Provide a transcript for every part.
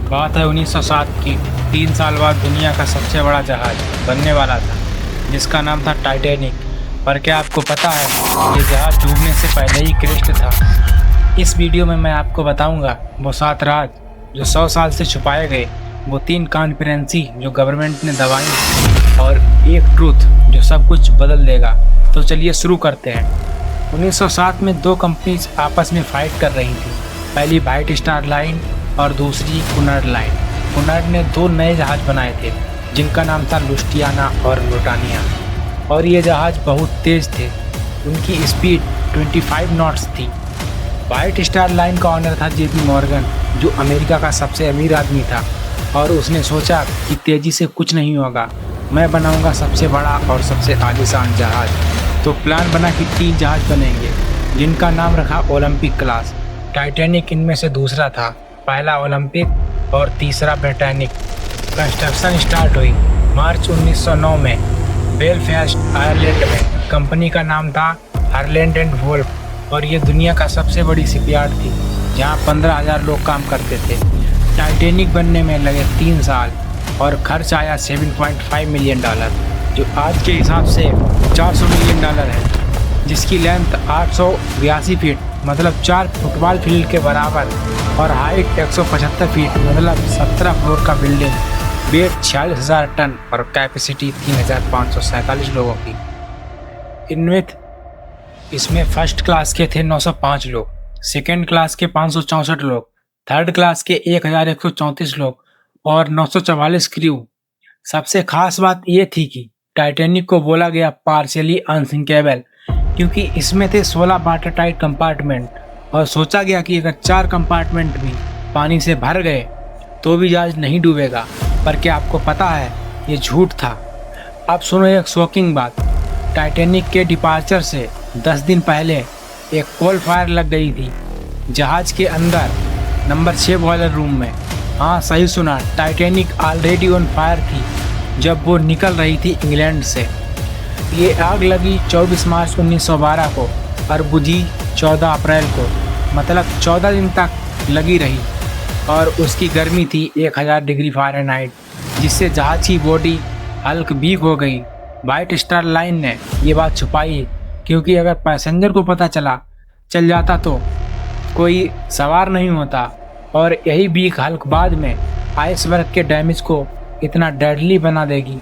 बात है 1907 की। 3 साल बाद दुनिया का सबसे बड़ा जहाज बनने वाला था, जिसका नाम था टाइटैनिक। पर क्या आपको पता है, ये जहाज डूबने से पहले ही क्रैश था। इस वीडियो में मैं आपको बताऊंगा वो 7 राज जो 100 साल से छुपाए गए, वो 3 कॉन्स्पिरेसी जो गवर्नमेंट ने दबाई, और एक ट्रूथ जो सब कुछ बदल देगा। तो चलिए शुरू करते हैं। 1907 में 2 कंपनीज आपस में फाइट कर रही थी। पहली वाइट स्टार लाइन और दूसरी कुनर्ड लाइन। कुनर्ड ने 2 नए जहाज बनाए थे, जिनका नाम था लुस्टियाना और लुटानिया, और ये जहाज बहुत तेज़ थे। उनकी स्पीड 25 नॉट्स थी। वाइट स्टार लाइन का ऑनर था जेपी मॉर्गन, जो अमेरिका का सबसे अमीर आदमी था, और उसने सोचा कि तेज़ी से कुछ नहीं होगा, मैं बनाऊंगा सबसे बड़ा और सबसे आलीशान जहाज। तो प्लान बना कि 3 जहाज बनेंगे, जिनका नाम रखा ओलंपिक क्लास। टाइटैनिक इनमें से दूसरा था, पहला ओलंपिक और तीसरा ब्रिटानिक। कंस्ट्रक्शन स्टार्ट हुई मार्च 1909 में बेलफास्ट, आयरलैंड में। कंपनी का नाम था हारलैंड एंड वोल्फ, और ये दुनिया का सबसे बड़ी शिपयार्ड थी, जहाँ 15,000 लोग काम करते थे। टाइटैनिक बनने में लगे 3 साल और खर्च आया $7.5 मिलियन, जो आज के हिसाब से $400 मिलियन है, जिसकी लेंथ 882 फीट मतलब 4 फुटबॉल फील्ड के बराबर, और हाइट 175 फीट मतलब 17 फ्लोर का बिल्डिंग। वेट 46,000 टन और कैपेसिटी 3,547 लोगों की। इसमें फर्स्ट क्लास के थे 905 लोग, सेकेंड क्लास के 564 लोग, थर्ड क्लास के 1,134 लोग और 944 क्रू। सबसे खास बात ये थी कि टाइटैनिक को बोला गया पार्शियली अनसिंकेबल, क्योंकि इसमें थे 16 वाटर टाइट कंपार्टमेंट, और सोचा गया कि अगर 4 कंपार्टमेंट भी पानी से भर गए तो भी जहाज नहीं डूबेगा। पर क्या आपको पता है, ये झूठ था। अब सुनो एक शॉकिंग बात। टाइटैनिक के डिपार्चर से 10 दिन पहले एक कोल फायर लग गई थी जहाज के अंदर, नंबर 6 बॉयलर रूम में। हाँ सही सुना, टाइटैनिक ऑलरेडी ऑन फायर थी जब वो निकल रही थी इंग्लैंड से। ये आग लगी 24 मार्च 1912 को और बुझी 14 अप्रैल को, मतलब 14 दिन तक लगी रही, और उसकी गर्मी थी 1000 डिग्री फ़ारेनहाइट, जिससे जहाज की बॉडी हल्क वीक हो गई। वाइट स्टार लाइन ने ये बात छुपाई, क्योंकि अगर पैसेंजर को पता चल जाता तो कोई सवार नहीं होता, और यही वीक हल्क बाद में आइसबर्ग के डैमेज को इतना डेडली बना देगी।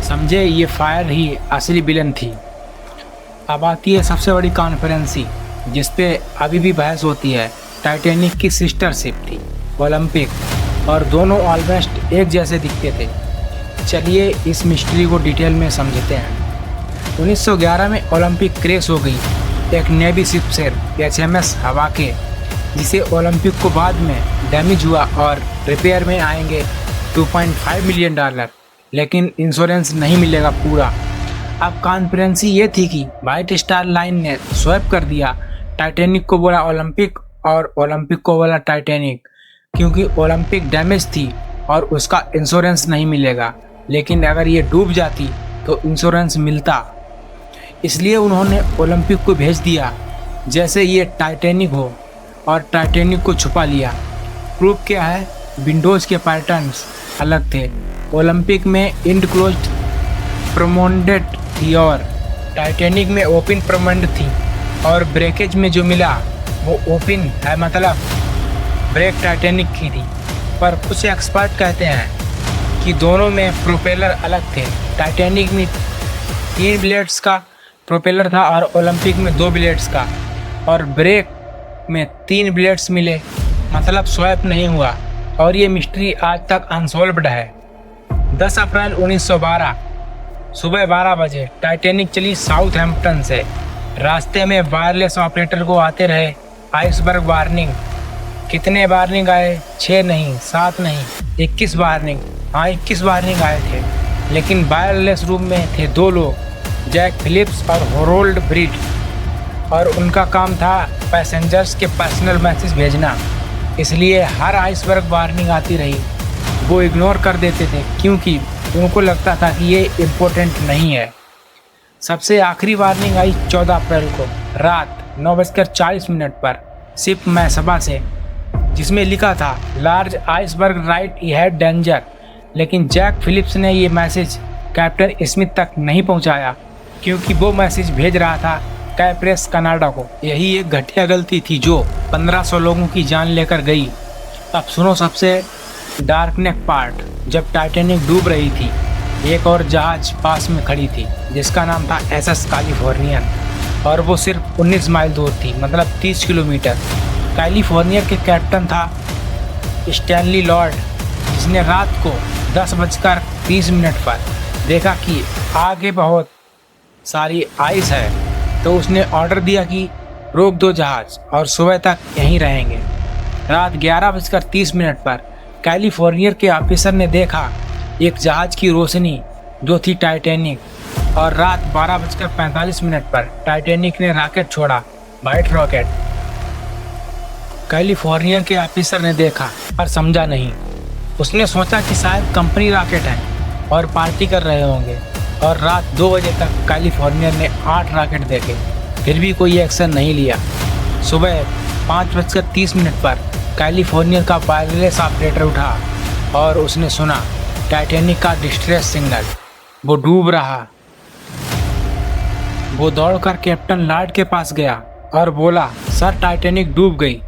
समझे, ये फायर ही असली विलन थी। अब आती है सबसे बड़ी कॉन्फ्रेंसी, जिस पे अभी भी बहस होती है। टाइटैनिक की सिस्टर शिप थी ओलंपिक, और दोनों ऑलमोस्ट एक जैसे दिखते थे। चलिए इस मिस्ट्री को डिटेल में समझते हैं। 1911 में ओलंपिक क्रैश हो गई एक नेवी शिप से, HMS हवाके, जिसे ओलंपिक को बाद में डैमेज हुआ और रिपेयर में आएंगे $2.5 मिलियन, लेकिन इंश्योरेंस नहीं मिलेगा पूरा। अब कॉन्फ्रेंसी ये थी कि वाइट स्टार लाइन ने स्वैप कर दिया, टाइटैनिक को बोला ओलंपिक और ओलंपिक को बोला टाइटैनिक, क्योंकि ओलंपिक डैमेज थी और उसका इंश्योरेंस नहीं मिलेगा, लेकिन अगर ये डूब जाती तो इंश्योरेंस मिलता। इसलिए उन्होंने ओलंपिक को भेज दिया जैसे ये टाइटैनिक हो, और टाइटैनिक को छुपा लिया। प्रूफ क्या है, विंडोज़ के पैटर्न्स अलग थे। ओलंपिक में इंड क्लोज्ड प्रोमोंडेड थी और टाइटैनिक में ओपन प्रोमोंड थी, और ब्रेकेज में जो मिला वो ओपन है, मतलब ब्रेक टाइटैनिक की थी। पर कुछ एक्सपर्ट कहते हैं कि दोनों में प्रोपेलर अलग थे। टाइटैनिक में 3 ब्लेड्स का प्रोपेलर था और ओलंपिक में 2 ब्लेड्स का, और ब्रेक में 3 ब्लेड्स मिले, मतलब स्वैप नहीं हुआ, और ये मिस्ट्री आज तक अनसॉल्व्ड है। 10 अप्रैल 1912 सुबह 12 बजे टाइटैनिक चली साउथहैम्पटन से। रास्ते में वायरलेस ऑपरेटर को आते रहे आइसबर्ग वार्निंग। कितने वार्निंग आए? 6 नहीं, 7 नहीं, 21 वार्निंग। हाँ 21 वार्निंग आए थे, लेकिन वायरलेस रूम में थे 2 लोग, जैक फिलिप्स और होरोल्ड ब्रीड, और उनका काम था पैसेंजर्स के पर्सनल मैसेज भेजना। इसलिए हर आइसबर्ग वार्निंग आती रही वो इग्नोर कर देते थे, क्योंकि उनको लगता था कि ये इम्पोर्टेंट नहीं है। सबसे आखिरी वार्निंग आई 14 अप्रैल को रात 9:40 पर शिप मैसबा से, जिसमें लिखा था large iceberg right had danger. लेकिन जैक फिलिप्स ने ये मैसेज कैप्टन स्मिथ तक नहीं पहुंचाया, क्योंकि वो मैसेज भेज रहा था कैप्रेस कनाडा को। यही एक घटिया गलती थी जो 1500 लोगों की जान लेकर गई। अब सुनो सबसे डार्कनेक पार्ट। जब टाइटैनिक डूब रही थी, एक और जहाज पास में खड़ी थी जिसका नाम था एसएस कैलिफोर्नियन, और वो सिर्फ 19 माइल दूर थी, मतलब 30 किलोमीटर। कैलिफोर्निया के कैप्टन था स्टैनली लॉर्ड, जिसने रात को 10:30 पर देखा कि आगे बहुत सारी आइस है, तो उसने ऑर्डर दिया कि रोक दो जहाज और सुबह तक यहीं रहेंगे। रात 11:30 पर कैलिफोर्निया के ऑफिसर ने देखा एक जहाज की रोशनी जो थी टाइटैनिक, और रात 12:45 पर टाइटैनिक ने रॉकेट छोड़ा, वाइट रॉकेट। कैलिफोर्निया के ऑफिसर ने देखा पर समझा नहीं। उसने सोचा कि शायद कंपनी रॉकेट है और पार्टी कर रहे होंगे, और रात 2 बजे तक कैलिफोर्निया ने 8 रॉकेट देखे, फिर भी कोई एक्शन नहीं लिया। सुबह 5:30 पर कैलिफोर्निया का वायरलेस ऑपरेटर उठा और उसने सुना टाइटैनिक का डिस्ट्रेस सिग्नल, वो डूब रहा। वो दौड़कर कैप्टन लॉर्ड के पास गया और बोला, सर टाइटैनिक डूब गई।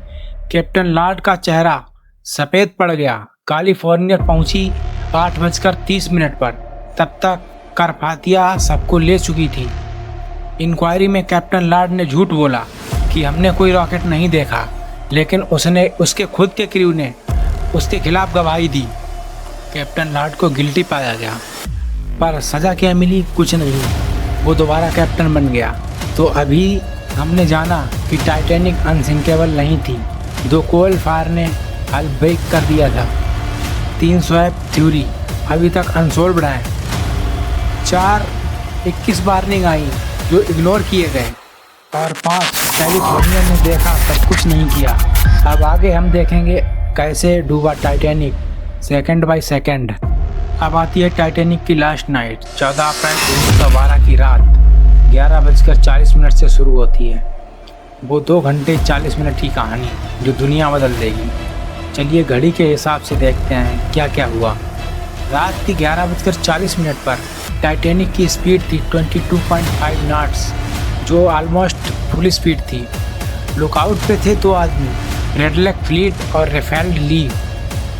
कैप्टन लॉर्ड का चेहरा सफ़ेद पड़ गया। कैलिफोर्निया पहुंची 8:30 पर। तब तक करपाथिया सबको ले चुकी थी। इंक्वायरी में कैप्टन लॉर्ड ने झूठ बोला कि हमने कोई रॉकेट नहीं देखा, लेकिन उसके खुद के क्रू ने उसके खिलाफ गवाही दी। कैप्टन लॉर्ड को गिल्टी पाया गया, पर सज़ा क्या मिली? कुछ नहीं। वो दोबारा कैप्टन बन गया। तो अभी हमने जाना कि टाइटैनिक अनसिंकेबल नहीं थी। 2 कोल फायर ने हल ब्रेक कर दिया था। 3 स्वैप थ्योरी अभी तक अनसोल्व्ड है। 4 21 वार्निंग आई जो इग्नोर किए गए, और 5 कैलिफोर्निया ने देखा पर कुछ नहीं किया। अब आगे हम देखेंगे कैसे डूबा टाइटैनिक सेकंड बाय सेकंड। अब आती है टाइटैनिक की लास्ट नाइट। 14 अप्रैल 1912 की रात 11:40 से शुरू होती है। वो 2 घंटे 40 मिनट की कहानी जो दुनिया बदल देगी। चलिए घड़ी के हिसाब से देखते हैं क्या क्या हुआ। रात की 11:40 पर टाइटैनिक की स्पीड थी 22.5 नॉट्स, जो ऑलमोस्ट फुल स्पीड थी। लुकआउट पे थे 2 आदमी, रेडलेक फ्लीट और रेफेल्ड ली,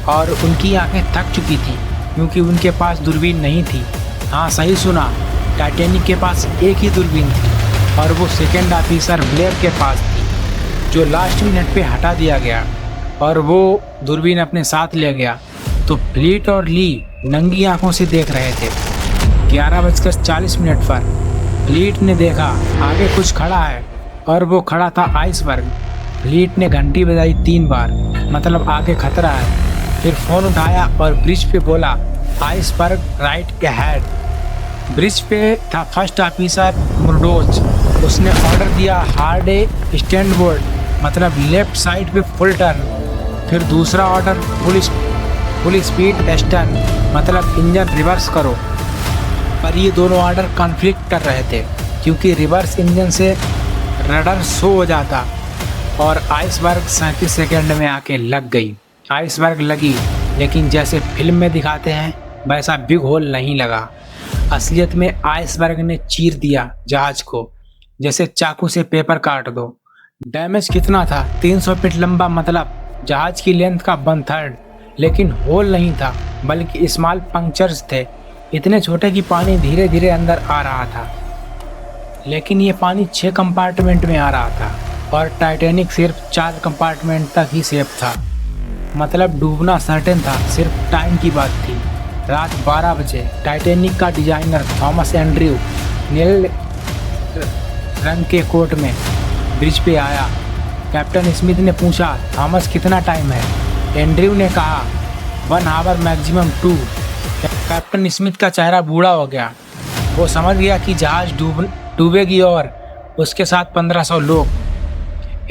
और उनकी आंखें थक चुकी थी क्योंकि उनके पास दूरबीन नहीं थी। हाँ सही सुना, टाइटैनिक के पास एक ही दूरबीन थी, और वो सेकंड ऑफिसर ब्लेयर के पास थी, जो लास्ट मिनट पे हटा दिया गया, और वो दूरबीन अपने साथ ले गया। तो फ्लीट और ली नंगी आंखों से देख रहे थे। 11:40 पर फ्लीट ने देखा आगे कुछ खड़ा है, और वो खड़ा था आइसबर्ग। फ्लीट ने घंटी बजाई 3 बार, मतलब आगे खतरा है। फिर फ़ोन उठाया और ब्रिज पे बोला, आइसबर्ग राइट अहेड। ब्रिज पे था फर्स्ट ऑफिसर मुर्डोज। उसने ऑर्डर दिया हार्ड स्टैंड बोर्ड, मतलब लेफ्ट साइड पे फुल टर्न। फिर दूसरा ऑर्डर फुल स्पीड स्टर्न, मतलब इंजन रिवर्स करो। पर ये दोनों ऑर्डर कॉन्फ्लिक्ट कर रहे थे, क्योंकि रिवर्स इंजन से रडर शो हो जाता, और आइसबर्ग 37 सेकंड में आके लग गई। आइसबर्ग लगी, लेकिन जैसे फिल्म में दिखाते हैं वैसा बिग होल नहीं लगा। असलियत में आइसबर्ग ने चीर दिया जहाज को, जैसे चाकू से पेपर काट दो। डैमेज कितना था? 300 फीट लंबा, मतलब जहाज की लेंथ का 1/3। लेकिन होल नहीं था, बल्कि स्मॉल पंक्चर्स थे, इतने छोटे कि पानी धीरे धीरे अंदर आ रहा था। लेकिन ये पानी 6 कंपार्टमेंट में आ रहा था, और टाइटैनिक सिर्फ 4 कंपार्टमेंट तक ही सेफ था। मतलब डूबना सर्टेन था, सिर्फ टाइम की बात थी। रात 12 बजे टाइटैनिक का डिजाइनर थॉमस एंड्रयू नील रंग के कोट में ब्रिज पे आया। कैप्टन स्मिथ ने पूछा, थॉमस कितना टाइम है? एंड्रयू ने कहा 1 आवर मैक्सिमम 2। कैप्टन स्मिथ का चेहरा बूढ़ा हो गया। वो समझ गया कि जहाज डूबेगी, और उसके साथ 1500 लोग।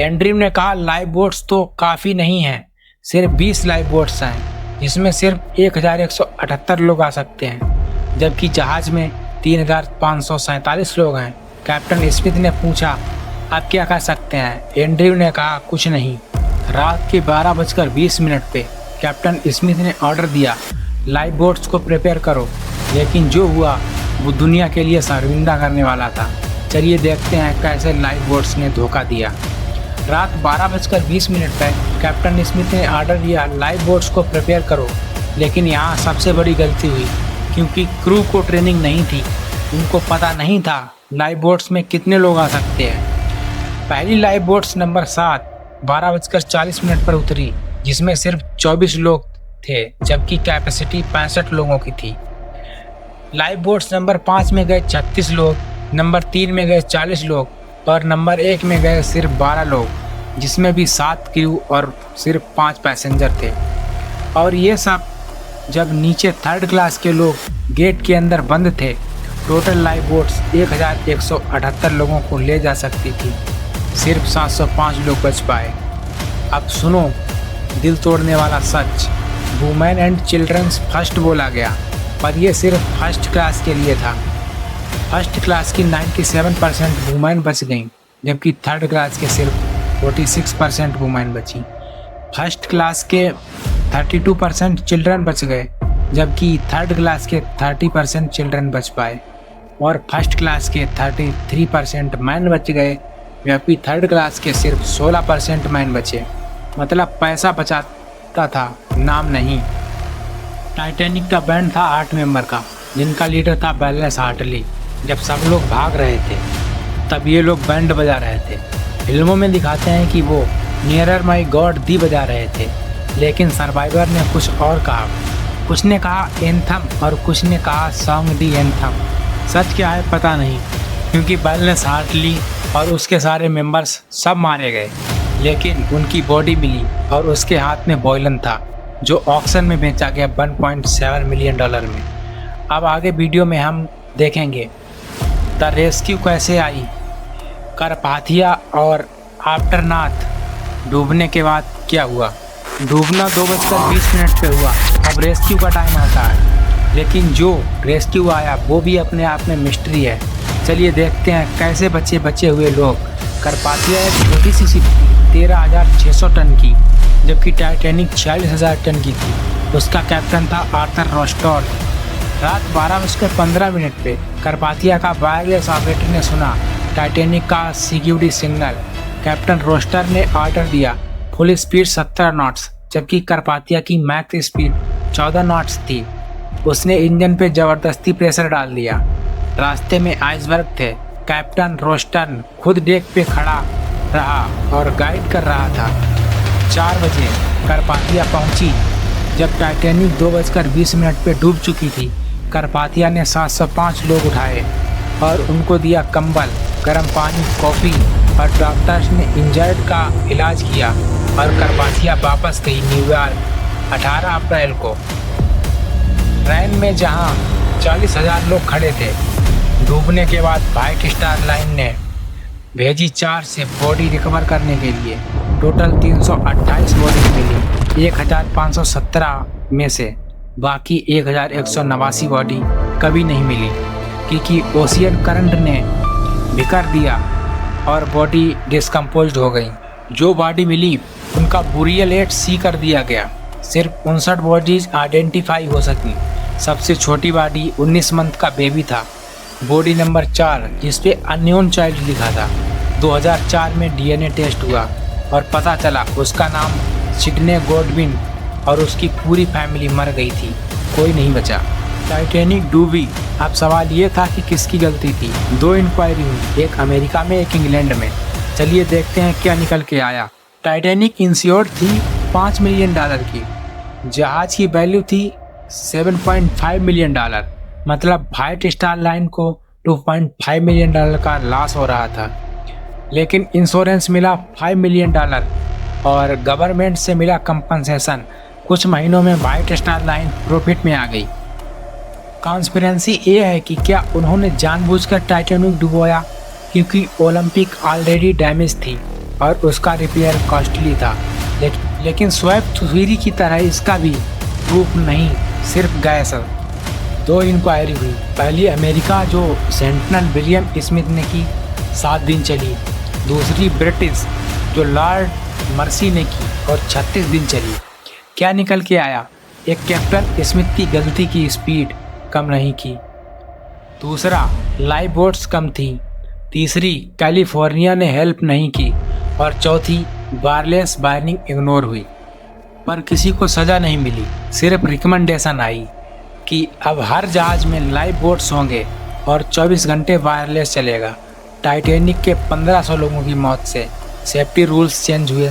एंड्रयू ने कहा, लाइफ बोट्स तो काफ़ी नहीं हैं, सिर्फ 20 लाइफ बोट्स हैं, जिसमें सिर्फ 1178 लोग आ सकते हैं, जबकि जहाज में 3547 लोग हैं। कैप्टन स्मिथ ने पूछा, आप क्या कर सकते हैं? एंड्रयू ने कहा, कुछ नहीं। रात के 12:20 पे कैप्टन स्मिथ ने ऑर्डर दिया, लाइफ बोट्स को प्रिपेयर करो। लेकिन जो हुआ वो दुनिया के लिए शर्मिंदा करने वाला था। चलिए देखते हैं कैसे लाइफ बोट्स ने धोखा दिया। रात 12:20 पे कैप्टन स्मिथ ने ऑर्डर दिया, लाइफ बोट्स को प्रिपेयर करो। लेकिन यहाँ सबसे बड़ी गलती हुई, क्योंकि क्रू को ट्रेनिंग नहीं थी। उनको पता नहीं था लाइफ बोट्स में कितने लोग आ सकते हैं। पहली लाइफ बोट्स नंबर 7 12:40 पर उतरी, जिसमें सिर्फ 24 लोग थे, जबकि कैपेसिटी 65 लोगों की थी। लाइफ बोट्स नंबर 5 में गए 36 लोग, नंबर 3 में गए 40 लोग और नंबर 1 में गए सिर्फ 12 लोग, जिसमें भी 7 क्रू और सिर्फ 5 पैसेंजर थे। और ये सब जब नीचे थर्ड क्लास के लोग गेट के अंदर बंद थे। टोटल लाइफ बोट्स 1178 लोगों को ले जा सकती थी, सिर्फ 705 लोग बच पाए। अब सुनो दिल तोड़ने वाला सच, वुमेन एंड चिल्ड्रंस फर्स्ट बोला गया, पर यह सिर्फ फर्स्ट क्लास के लिए था। फर्स्ट क्लास की 97% वुमेन बच गईं, जबकि थर्ड क्लास के सिर्फ 46% वुमेन बची। फर्स्ट क्लास के 32% चिल्ड्रन बच गए, जबकि थर्ड क्लास के 30% चिल्ड्रन बच पाए। और फर्स्ट क्लास के 33% मैन बच गए, जबकि थर्ड क्लास के सिर्फ 16% मैन बचे। मतलब पैसा बचाता था, नाम नहीं। टाइटैनिक का बैंड था 8 मेंबर का, जिनका लीडर था बैलेंस हार्टली। जब सब लोग भाग रहे थे तब ये लोग बैंड बजा रहे थे। फिल्मों में दिखाते हैं कि वो नियरर माई गॉड दी बजा रहे थे, लेकिन सर्वाइवर ने कुछ और कहा। कुछ ने कहा एंथम और कुछ ने कहा सॉन्ग दी एंथम। सच क्या है पता नहीं, क्योंकि बैलेंस हार्टली और उसके सारे मेंबर्स सब मारे गए, लेकिन उनकी बॉडी मिली और उसके हाथ में बॉयलन था, जो ऑक्शन में बेचा गया $1.7 मिलियन में। अब आगे वीडियो में हम देखेंगे द रेस्क्यू कैसे आई, करपाथिया और आफ्टरनाथ डूबने के बाद क्या हुआ। डूबना 2:20 पे हुआ। अब रेस्क्यू का टाइम आता है, लेकिन जो रेस्क्यू आया वो भी अपने आप में मिस्ट्री है। चलिए देखते हैं कैसे बचे हुए लोग। करपाथिया एक छोटी सी शिप 13,600 टन की, जबकि टाइटैनिक 46,000 टन की थी। उसका कैप्टन था आर्थर रोस्टॉल। रात 12:15 पे करपाथिया का वायरलेस ऑपरेटर ने सुना टाइटैनिक का सिक्योरिटी सिग्नल। कैप्टन रोस्टर ने ऑर्डर दिया फुल स्पीड 70 नॉट्स, जबकि करपाथिया की मैक्स स्पीड 14 नॉट्स थी। उसने इंजन पे जबरदस्ती प्रेशर डाल दिया। रास्ते में आइसबर्ग थे। कैप्टन रोस्टन खुद डेक पे खड़ा रहा और गाइड कर रहा था। 4 बजे करपाथिया पहुंची, जब टाइटैनिक 2:20 पे डूब चुकी थी। करपाथिया ने 705 लोग उठाए और उनको दिया कंबल, गर्म पानी, कॉफ़ी और डॉक्टर्स ने इंजर्ड का इलाज किया और करपाथिया वापस गई न्यूयॉर्क 18 अप्रैल को। ट्रेन में जहां 40,000 लोग खड़े थे। डूबने के बाद व्हाइट स्टार लाइन ने भेजी 4 से बॉडी रिकवर करने के लिए। टोटल 328 बॉडी मिली। 1,517 में से बाकी 1,189 बॉडी कभी नहीं मिली, क्योंकि ओशियन करंट ने बिकर दिया और बॉडी डिस्कम्पोज्ड हो गई। जो बॉडी मिली उनका बुरियल एट सी कर दिया गया। सिर्फ 59 बॉडीज आइडेंटिफाई हो सकी। सबसे छोटी बॉडी 19 मंथ का बेबी था। बॉडी नंबर 4, जिसपे अननोन चाइल्ड लिखा था, 2004 में डीएनए टेस्ट हुआ और पता चला उसका नाम सिडने गॉडविन और उसकी पूरी फैमिली मर गई थी, कोई नहीं बचा। टाइटैनिक डूबी। अब सवाल ये था कि किसकी गलती थी। 2 इंक्वायरी हुई, एक अमेरिका में, एक इंग्लैंड में। चलिए देखते हैं क्या निकल के आया। टाइटैनिक इंश्योर्ड थी $5 मिलियन की। जहाज की वैल्यू थी $7.5 मिलियन। मतलब व्हाइट स्टार लाइन को $2.5 मिलियन का लॉस हो रहा था, लेकिन इंश्योरेंस मिला $5 मिलियन और गवर्नमेंट से मिला कंपनसेशन। कुछ महीनों में व्हाइट स्टार लाइन प्रॉफिट में आ गई। कॉन्स्पिरेंसी ये है कि क्या उन्होंने जानबूझकर टाइटैनिक डुबोया, क्योंकि ओलंपिक ऑलरेडी डैमेज थी और उसका रिपेयर कॉस्टली था। लेकिन स्वैप थ्योरी की तरह इसका भी प्रूफ नहीं, सिर्फ गैस। 2 इंक्वायरी हुई। पहली अमेरिका, जो सेंटिनल विलियम स्मिथ ने की, 7 दिन चली। दूसरी ब्रिटिश, जो लॉर्ड मर्सी ने की और 36 दिन चली। क्या निकल के आया? एक कैप्टन स्मिथ की गलती की स्पीड कम नहीं की। दूसरा, लाइफ बोट्स कम थी। तीसरी, कैलिफोर्निया ने हेल्प नहीं की। और चौथी, वायरलेस वार्निंग इग्नोर हुई। पर किसी को सज़ा नहीं मिली, सिर्फ रिकमेंडेशन आई कि अब हर जहाज में लाइफ बोट्स होंगे और 24 घंटे वायरलेस चलेगा। टाइटैनिक के 1500 लोगों की मौत से सेफ्टी रूल्स चेंज हुए।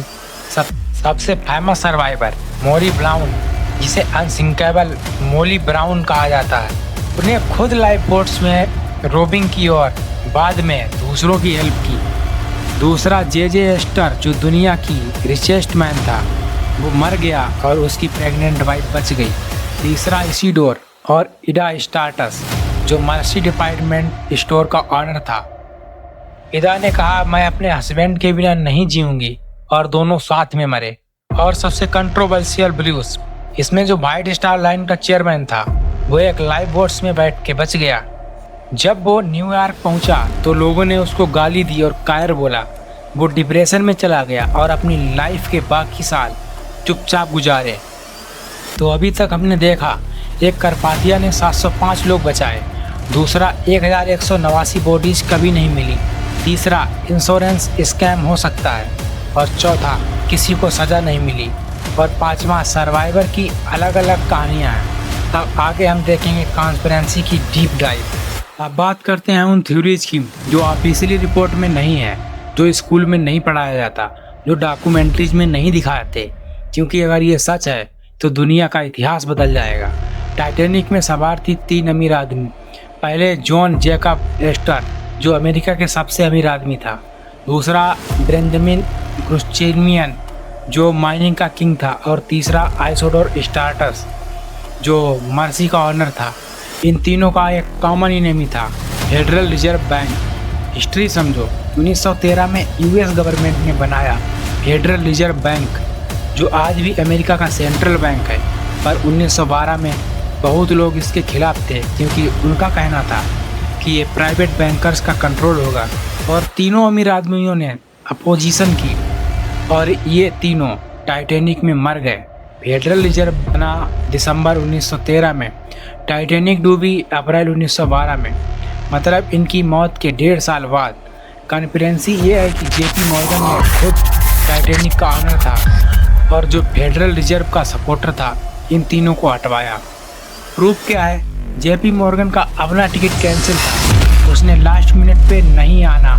सबसे फेमस सर्वाइवर मोरी ब्राउन, जिसे अनसिंकेबल मोली ब्राउन कहा जाता है, उन्हें खुद लाइफ बोट्स में रोबिंग की और बाद में दूसरों की हेल्प की। दूसरा, जे एस्टर, जो दुनिया की रिचेस्ट मैन था, वो मर गया और उसकी प्रेग्नेंट वाइफ बच गई। तीसरा, इसीडोर और इडा स्टार्टस, जो मर्सी डिपार्टमेंट स्टोर का ऑनर था। इदा ने कहा, मैं अपने हस्बैंड के बिना नहीं जीऊंगी, और दोनों साथ में मरे। और सबसे कंट्रोवर्शियल ब्रूस, इसमें जो व्हाइट स्टार लाइन का चेयरमैन था, वो एक लाइफ बोट्स में बैठ के बच गया। जब वो न्यूयॉर्क पहुंचा तो लोगों ने उसको गाली दी और कायर बोला। वो डिप्रेशन में चला गया और अपनी लाइफ के बाकी साल चुपचाप गुजारे। तो अभी तक हमने देखा, एक करपाथिया ने 705 लोग बचाए। दूसरा, 1189 बॉडीज कभी नहीं मिली। तीसरा, इंश्योरेंस स्कैम हो सकता है। और चौथा, किसी को सज़ा नहीं मिली। और पांचवा, सर्वाइवर की अलग अलग कहानियाँ हैं। तब आगे हम देखेंगे कॉन्स्पिरेसी की डीप डाइव। अब बात करते हैं उन थ्योरीज की जो ऑफिशियली रिपोर्ट में नहीं है, जो स्कूल में नहीं पढ़ाया जाता, जो डॉक्यूमेंट्रीज में नहीं दिखाते, क्योंकि अगर ये सच है तो दुनिया का इतिहास बदल जाएगा। टाइटैनिक में सवार थी 3 अमीर आदमी। पहले, जॉन जैकब एस्टर, जो अमेरिका के सबसे अमीर आदमी था। दूसरा, बेंजामिन क्रुश्चियन, जो माइनिंग का किंग था। और तीसरा, आइसोडोर स्टार्टस, जो मर्सी का ऑनर था। इन तीनों का एक कॉमन इनेमी था, फेडरल रिजर्व बैंक। हिस्ट्री समझो, 1913 में यूएस गवर्नमेंट ने बनाया फेडरल रिजर्व बैंक, जो आज भी अमेरिका का सेंट्रल बैंक है। पर 1912 में बहुत लोग इसके खिलाफ थे, क्योंकि उनका कहना था कि ये प्राइवेट बैंकर्स का कंट्रोल होगा। और तीनों अमीर आदमियों ने अपोजिशन की और ये तीनों टाइटैनिक में मर गए। फेडरल रिजर्व बना दिसंबर 1913 में, टाइटैनिक डूबी अप्रैल 1912 में। मतलब इनकी मौत के 1.5 साल बाद। कॉन्स्पिरेसी ये है कि जेपी मॉर्गन ने खुद टाइटैनिक का ऑनर था और जो फेडरल रिजर्व का सपोर्टर था, इन तीनों को हटवाया। प्रूफ क्या है? जेपी मॉर्गन का अपना टिकट कैंसिल था, उसने लास्ट मिनट पे नहीं आना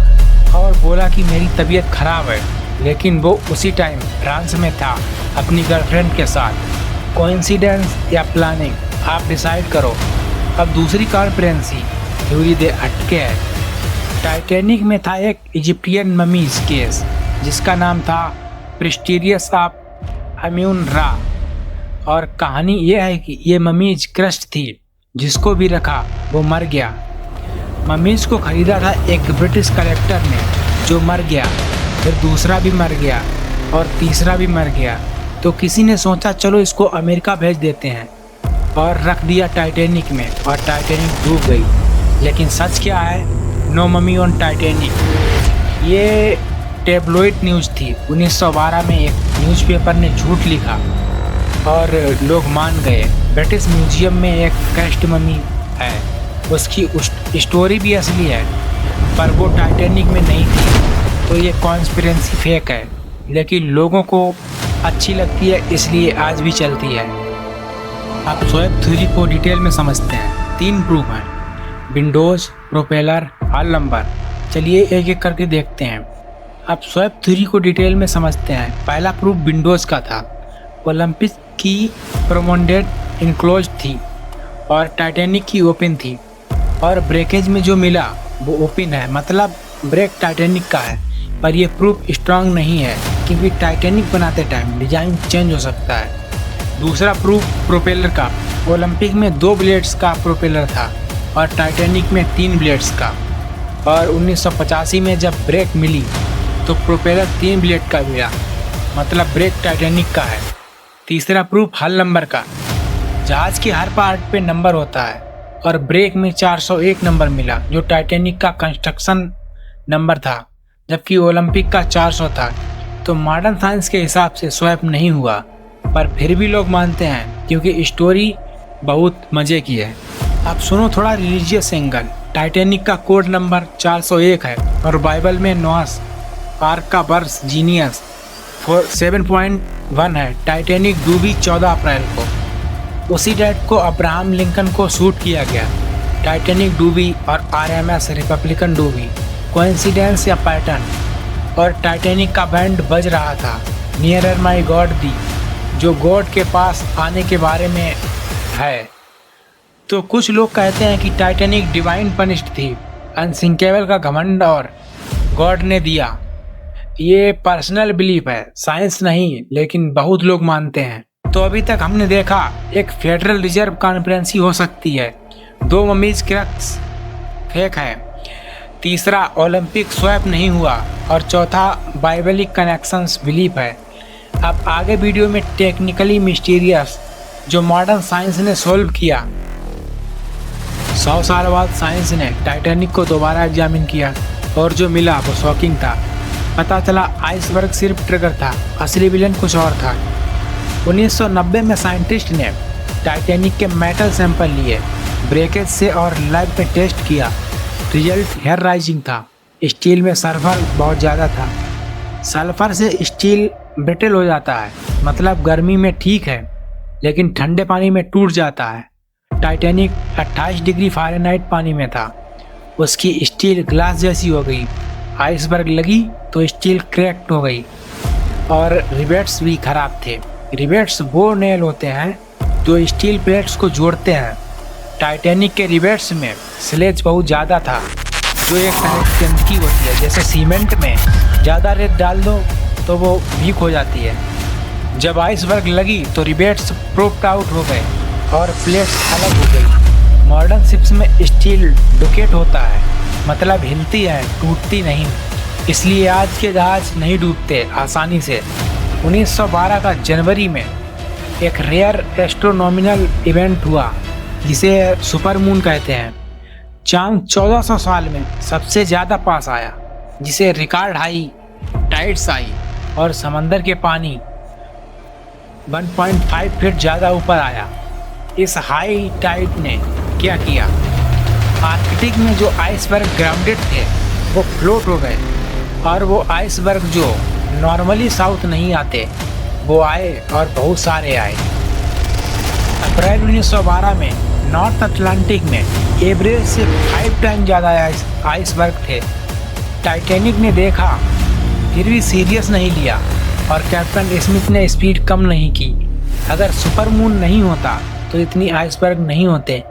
और बोला कि मेरी तबीयत खराब है, लेकिन वो उसी टाइम फ्रांस में था अपनी गर्लफ्रेंड के साथ। कोइंसिडेंस या प्लानिंग, आप डिसाइड करो। अब दूसरी कॉन्स्पिरेसी थ्योरी दे हटके है। टाइटैनिक में था एक इजिप्टियन ममीज केस, जिसका नाम था प्रिस्टीरियस ऑफ अम्यून रा। और कहानी ये है कि ये ममीज क्रस्ट थी, जिसको भी रखा वो मर गया। ममीज को खरीदा था एक ब्रिटिश कलेक्टर ने, जो मर गया। फिर दूसरा भी मर गया और तीसरा भी मर गया। तो किसी ने सोचा चलो इसको अमेरिका भेज देते हैं, और रख दिया टाइटैनिक में, और टाइटैनिक डूब गई। लेकिन सच क्या है? No mummy on Titanic. ये टेबलॉइड न्यूज़ थी। 1912 में एक न्यूज़पेपर ने झूठ लिखा और लोग मान गए। ब्रिटिश म्यूजियम में एक क्रस्ट ममी है, उसकी स्टोरी भी असली है, पर वो टाइटैनिक में नहीं थी। तो ये कॉन्स्पिरेसी फेक है, लेकिन लोगों को अच्छी लगती है, इसलिए आज भी चलती है। अब स्वैप थ्योरी को डिटेल में समझते हैं। 3 प्रूफ हैं, विंडोज, प्रोपेलर, हॉल नंबर। चलिए एक एक करके देखते हैं। अब स्वैप थ्योरी को डिटेल में समझते हैं। पहला प्रूफ विंडोज का था। ओलंपिक की प्रोमोडेड इनक्लोज थी और टाइटैनिक की ओपन थी, और ब्रेकेज में जो मिला वो ओपन है, मतलब ब्रेक टाइटैनिक का है। पर यह प्रूफ स्ट्रांग नहीं है, क्योंकि टाइटैनिक बनाते टाइम डिजाइन चेंज हो सकता है। दूसरा प्रूफ प्रोपेलर का। ओलंपिक में 2 ब्लेड्स का प्रोपेलर था और टाइटैनिक में 3 ब्लेड्स का। और 1985 में जब ब्रेक मिली तो प्रोपेलर 3 ब्लेड का मिला, मतलब ब्रेक टाइटैनिक का है। तीसरा प्रूफ हल नंबर का। जहाज के हर पार्ट पे नंबर होता है और ब्रेक में 401 नंबर मिला, जो टाइटैनिक का कंस्ट्रक्शन नंबर था, जबकि ओलंपिक का 400 था। तो मॉडर्न साइंस के हिसाब से स्वैप नहीं हुआ, पर फिर भी लोग मानते हैं क्योंकि स्टोरी बहुत मजे की है। अब सुनो थोड़ा रिलीजियस एंगल। टाइटैनिक का कोड नंबर 401 है और बाइबल में नोआस आर्क का वर्ष जीनियस 7.1 है। टाइटैनिक डूबी 14 अप्रैल को। उसी डेट को अब्राहम लिंकन को शूट किया गया। टाइटैनिक डूबी और RMS रिपब्लिकन डूबी, कोइंसिडेंस या पैटर्न? और टाइटैनिक का बैंड बज रहा था नियरर माई गॉड दी, जो गॉड के पास आने के बारे में है। तो कुछ लोग कहते हैं कि टाइटैनिक डिवाइन पनिश्ड थी, अनसिंकेबल का घमंड और गॉड ने दिया। ये पर्सनल बिलीफ है, साइंस नहीं, लेकिन बहुत लोग मानते हैं। तो अभी तक हमने देखा एक फेडरल रिजर्व कॉन्फ्रेंसी हो सकती है, 2 ममीज क्रक्स फेक है, तीसरा ओलंपिक स्वैप नहीं हुआ और चौथा बाइबलिक कनेक्शंस बिलीफ है। अब आगे वीडियो में टेक्निकली मिस्टीरियस जो मॉडर्न साइंस ने सोल्व किया। 100 साल बाद साइंस ने टाइटैनिक को दोबारा एग्जामिन किया और जो मिला वो शॉकिंग था। पता चला आइसबर्ग सिर्फ ट्रिगर था, असली विलन कुछ और था। 1990 में साइंटिस्ट ने टाइटैनिक के मेटल सैंपल लिए, ब्रेकेज से और लैब पे टेस्ट किया। रिजल्ट हेयर राइजिंग था। स्टील में सल्फर बहुत ज़्यादा था। सल्फर से स्टील ब्रिटल हो जाता है, मतलब गर्मी में ठीक है लेकिन ठंडे पानी में टूट जाता है। टाइटैनिक 28 डिग्री फ़ारेनहाइट पानी में था। उसकी स्टील ग्लास जैसी हो गई। आइसबर्ग लगी तो स्टील क्रैक्ड हो गई और रिवेट्स भी खराब थे। रिवेट्स वो नेल होते हैं जो स्टील प्लेट्स को जोड़ते हैं। टाइटैनिक के रिवेट्स में स्लेज बहुत ज़्यादा था, जो एक तरह की गंदगी होती है। जैसे सीमेंट में ज़्यादा रेत डाल दो तो वो वीक हो जाती है। जब आइसबर्ग लगी तो रिवेट्स प्रोप्ड आउट हो गए और प्लेट्स अलग हो गई। मॉडर्न शिप्स में स्टील डुकेट होता है, मतलब हिलती है, टूटती नहीं। इसलिए आज के जहाज नहीं डूबते आसानी से। 1912 का जनवरी में एक रेयर एस्ट्रोनॉमिकल इवेंट हुआ जिसे सुपर मून कहते हैं। चांद 1400 साल में सबसे ज़्यादा पास आया, जिसे रिकॉर्ड हाई टाइड्स आई और समंदर के पानी 1.5 फीट ज़्यादा ऊपर आया। इस हाई टाइड ने क्या किया? आर्कटिक में जो आइसबर्ग ग्राउंडेड थे वो फ्लोट हो गए और वो आइसबर्ग जो नॉर्मली साउथ नहीं आते वो आए और बहुत सारे आए। अप्रैल 1912 में नॉर्थ अटलांटिक में एवरेज से 5 टाइम ज़्यादा आइसबर्ग थे। टाइटैनिक ने देखा फिर भी सीरियस नहीं लिया और कैप्टन स्मिथ ने स्पीड कम नहीं की। अगर सुपर मून नहीं होता तो इतनी आइसबर्ग नहीं होते।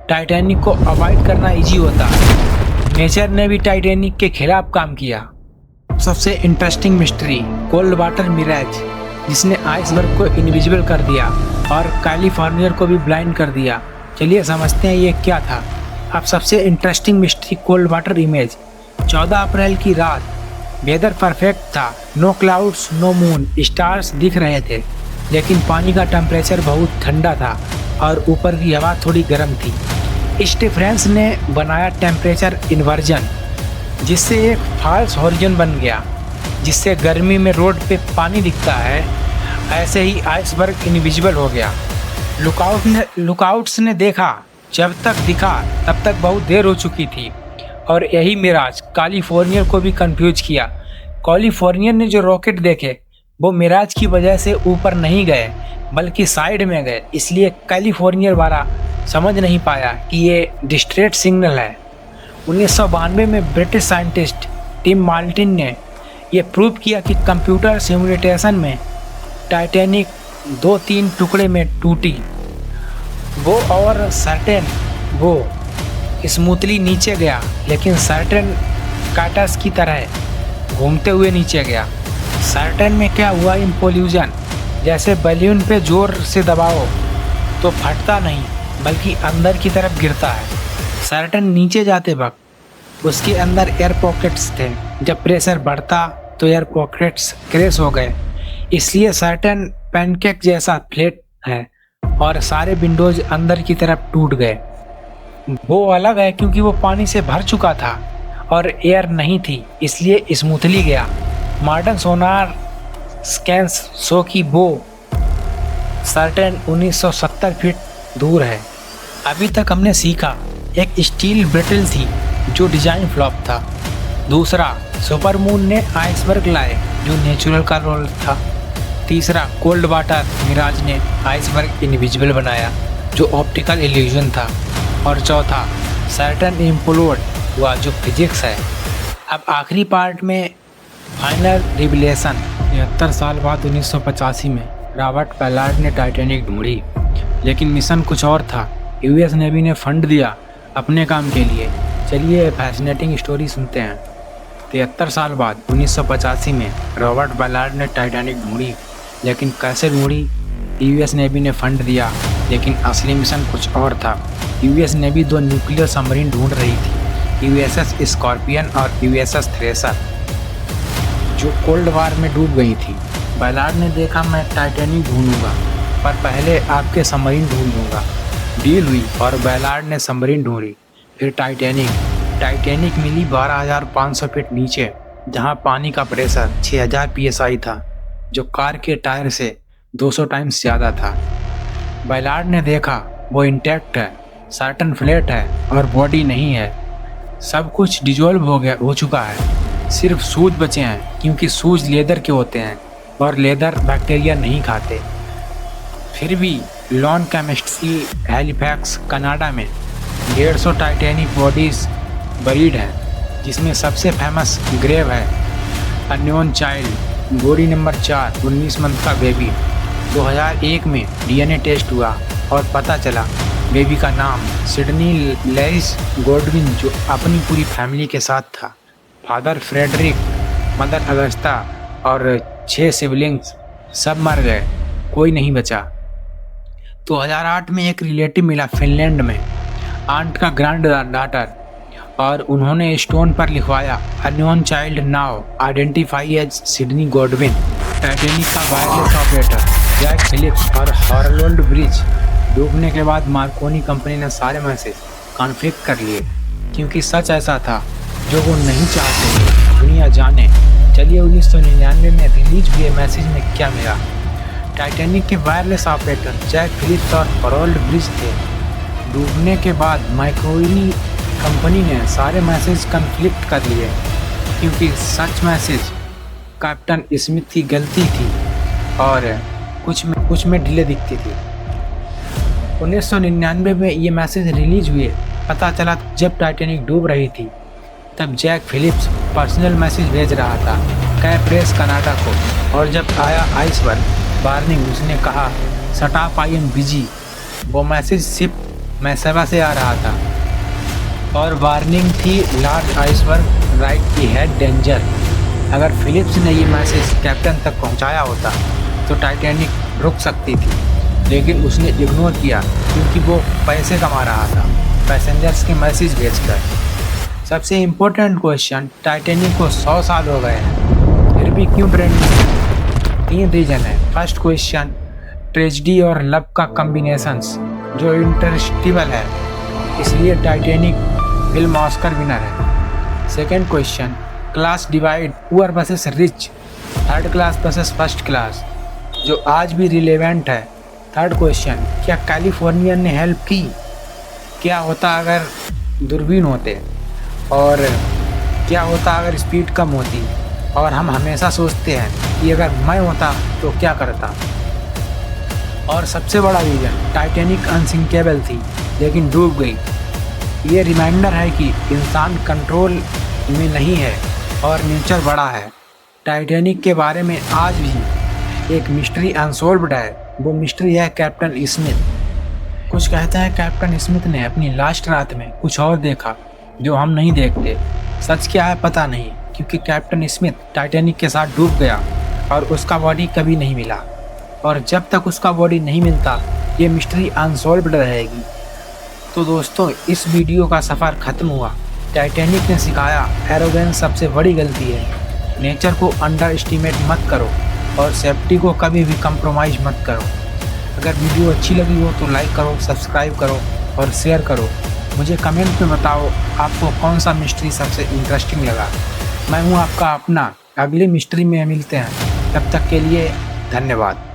टाइटैनिक को अवॉइड करना इजी होता। नेचर ने भी टाइटैनिक के खिलाफ काम किया। सबसे interesting mystery cold water mirage, जिसने आइसबर्ग को इनविजिबल कर दिया और कैलिफोर्निया को भी ब्लाइंड कर दिया। चलिए समझते हैं ये क्या था। अब सबसे interesting mystery cold water image. 14 अप्रैल की रात वेदर परफेक्ट था, no clouds no moon, stars दिख रहे थे, लेकिन पानी का टेम्परेचर बहुत ठंडा था और ऊपर की हवा थोड़ी गर्म थी। इस डिफरेंस ने बनाया टेम्परेचर इन्वर्जन, जिससे एक फॉल्स हॉरिजन बन गया, जिससे गर्मी में रोड पे पानी दिखता है। ऐसे ही आइसबर्ग इनविजिबल हो गया। लुकआउट्स ने देखा, जब तक दिखा तब तक बहुत देर हो चुकी थी और यही मिराज कैलिफोर्निया को भी कंफ्यूज किया। कैलिफोर्निया ने जो रॉकेट देखे वो मिराज की वजह से ऊपर नहीं गए बल्कि साइड में गए, इसलिए कैलिफोर्निया वाला समझ नहीं पाया कि ये डिस्ट्रेस सिग्नल है। 1992 में ब्रिटिश साइंटिस्ट टिम माल्टिन ने ये प्रूव किया कि कंप्यूटर सिमुलेशन में टाइटैनिक 2-3 टुकड़े में टूटी। वो और सर्टेन वो स्मूथली नीचे गया, लेकिन सर्टेन काटस की तरह घूमते हुए नीचे गया। सर्टेन में क्या हुआ? इम्पोल्यूजन। जैसे बैलून पे जोर से दबाओ तो फटता नहीं बल्कि अंदर की तरफ गिरता है। सर्टेन नीचे जाते वक्त उसके अंदर एयर पॉकेट्स थे, जब प्रेशर बढ़ता तो एयर पॉकेट्स क्रैश हो गए, इसलिए सर्टेन पैनकेक जैसा फ्लैट है और सारे विंडोज अंदर की तरफ टूट गए। वो अलग है क्योंकि वो पानी से भर चुका था और एयर नहीं थी, इसलिए स्मूथली गया। मॉडर्न सोनार स्कैन्स शो कि वो सर्टेन 1970 फीट दूर है। अभी तक हमने सीखा, एक स्टील ब्रिटल थी जो डिजाइन फ्लॉप था। दूसरा, सुपरमून ने आइसबर्ग लाए जो नेचुरल का रोल था। तीसरा, कोल्ड वाटर मिराज ने आइसबर्ग इनविजिबल बनाया जो ऑप्टिकल इल्यूजन था। और चौथा, सर्टेन इम्प्लोड हुआ जो फिजिक्स है। अब आखिरी पार्ट में फाइनल रिविलेशन। 73 साल बाद 1985 में रॉबर्ट बैलार्ड ने टाइटैनिक ढूंढी, लेकिन मिशन कुछ और था। यूएस नेवी ने फंड दिया अपने काम के लिए। चलिए फैसिनेटिंग स्टोरी सुनते हैं। 73 साल बाद 1985 में रॉबर्ट बैलार्ड ने टाइटैनिक ढूंढी, लेकिन कैसे ढूंढी? यूएस नेवी ने फंड दिया, लेकिन असली मिशन कुछ और था। यूएस नेवी 2 न्यूक्लियर सबमरीन ढूंढ रही थी, यूएसएस स्कॉर्पियन और यूएसएस थ्रेसर, जो कोल्ड वार में डूब गई थी। बैलार्ड ने देखा, मैं टाइटैनिक ढूंढूंगा, पर पहले आपके सबमरीन ढूंढ लूँगा। डील हुई और बैलार्ड ने सबमरीन ढूंढी। फिर टाइटैनिक मिली 12,500 फीट नीचे, जहां पानी का प्रेशर 6,000 psi था, जो कार के टायर से 200 टाइम्स ज़्यादा था। बैलार्ड ने देखा, वो इंटैक्ट है, सर्टेन फ्लैट है और बॉडी नहीं है। सब कुछ डिजोल्व हो चुका है, सिर्फ सूज बचे हैं, क्योंकि सूज लेदर के होते हैं और लेदर बैक्टीरिया नहीं खाते। फिर भी लॉन केमिस्ट्री हैलिफैक्स कनाडा में 150 टाइटैनिक बॉडीज बरीड हैं, जिसमें सबसे फेमस ग्रेव है unknown child, body number 4, 19 month का बेबी। 2001 में डीएनए टेस्ट हुआ और पता चला बेबी का नाम सिडनी लैरिस गॉडविन, जो अपनी पूरी फैमिली के साथ था। फादर फ्रेडरिक, मदर अगस्ता और 6 सिबलिंग्स सब मर गए, कोई नहीं बचा। 2008 में एक रिलेटिव मिला फिनलैंड में, आंट का ग्रैंड डॉटर, और उन्होंने स्टोन पर लिखवाया unknown child now identify as Sydney Godwin. Titanic का वायरलेस ऑपरेटर जैक फिलिप्स और हॉरलोल्ड ब्रिज डूबने के बाद मार्कोनी कंपनी ने सारे मैसेज कॉन्फ्लिक्ट कर लिए, क्योंकि सच ऐसा था जो वो नहीं चाहते थे दुनिया जाने। चलिए 1999 में रिलीज हुए मैसेज में क्या मिला। टाइटैनिक के वायरलेस ऑपरेटर जैक फिलिप्स और हॉरलोल्ड ब्रिज थे। डूबने के बाद मार्कोनी कंपनी ने सारे मैसेज कॉन्फ्लिक्ट कर लिए, क्योंकि सच मैसेज कैप्टन स्मिथ की गलती थी और कुछ में ढीले दिखती थी। 1999 में ये मैसेज रिलीज हुए। पता चला जब टाइटैनिक डूब रही थी, तब जैक फिलिप्स पर्सनल मैसेज भेज रहा था कैप्रेस कनाडा को, और जब आया आइसबर्ग वार्निंग, उसने कहा सटाप आई एम बिजी। वो मैसेज सिर्फ मैसेवा से आ रहा था और वार्निंग थी लार्ज आइसबर्ग राइट की हेड डेंजर। अगर फिलिप्स ने ये मैसेज कैप्टन तक पहुंचाया होता तो टाइटैनिक रुक सकती थी, लेकिन उसने इग्नोर किया, क्योंकि वो पैसे कमा रहा था पैसेंजर्स के मैसेज भेजकर। सबसे इम्पोर्टेंट क्वेश्चन, टाइटैनिक को 100 साल हो गए हैं, फिर भी क्यों ट्रेंड? 3 रीजन है। फर्स्ट क्वेश्चन, ट्रेजेडी और लव का कॉम्बिनेशंस जो इंटरेस्टिबल है, इसलिए टाइटैनिक फिल्म ऑस्कर विनर है। Second question, class divide, poor versus rich, third class versus first class, जो आज भी रिलेवेंट है। थर्ड क्वेश्चन, क्या कैलिफोर्नियन ने हेल्प की? क्या होता अगर दूरबीन होते, और क्या होता अगर स्पीड कम होती? और हम हमेशा सोचते हैं कि अगर मैं होता तो क्या करता। और सबसे बड़ा रीज़न, टाइटैनिक अनसिंकेबल थी लेकिन डूब गई। ये रिमाइंडर है कि इंसान कंट्रोल में नहीं है और नेचर बड़ा है। टाइटैनिक के बारे में आज भी एक मिस्ट्री अनसॉल्व्ड है। वो मिस्ट्री है कैप्टन स्मिथ। कुछ कहते हैं कैप्टन स्मिथ ने अपनी लास्ट रात में कुछ और देखा जो हम नहीं देखते। सच क्या है पता नहीं, क्योंकि कैप्टन स्मिथ टाइटैनिक के साथ डूब गया और उसका बॉडी कभी नहीं मिला, और जब तक उसका बॉडी नहीं मिलता ये मिस्ट्री अनसॉल्व्ड रहेगी। तो दोस्तों, इस वीडियो का सफ़र ख़त्म हुआ। टाइटैनिक ने सिखाया एरोगेंस सबसे बड़ी गलती है। नेचर को अंडर एस्टिमेट मत करो और सेफ्टी को कभी भी कंप्रोमाइज़ मत करो। अगर वीडियो अच्छी लगी हो तो लाइक करो, सब्सक्राइब करो और शेयर करो। मुझे कमेंट में बताओ आपको कौन सा मिस्ट्री सबसे इंटरेस्टिंग लगा। मैं हूँ आपका अपना, अगली मिस्ट्री में मिलते हैं। तब तक के लिए धन्यवाद।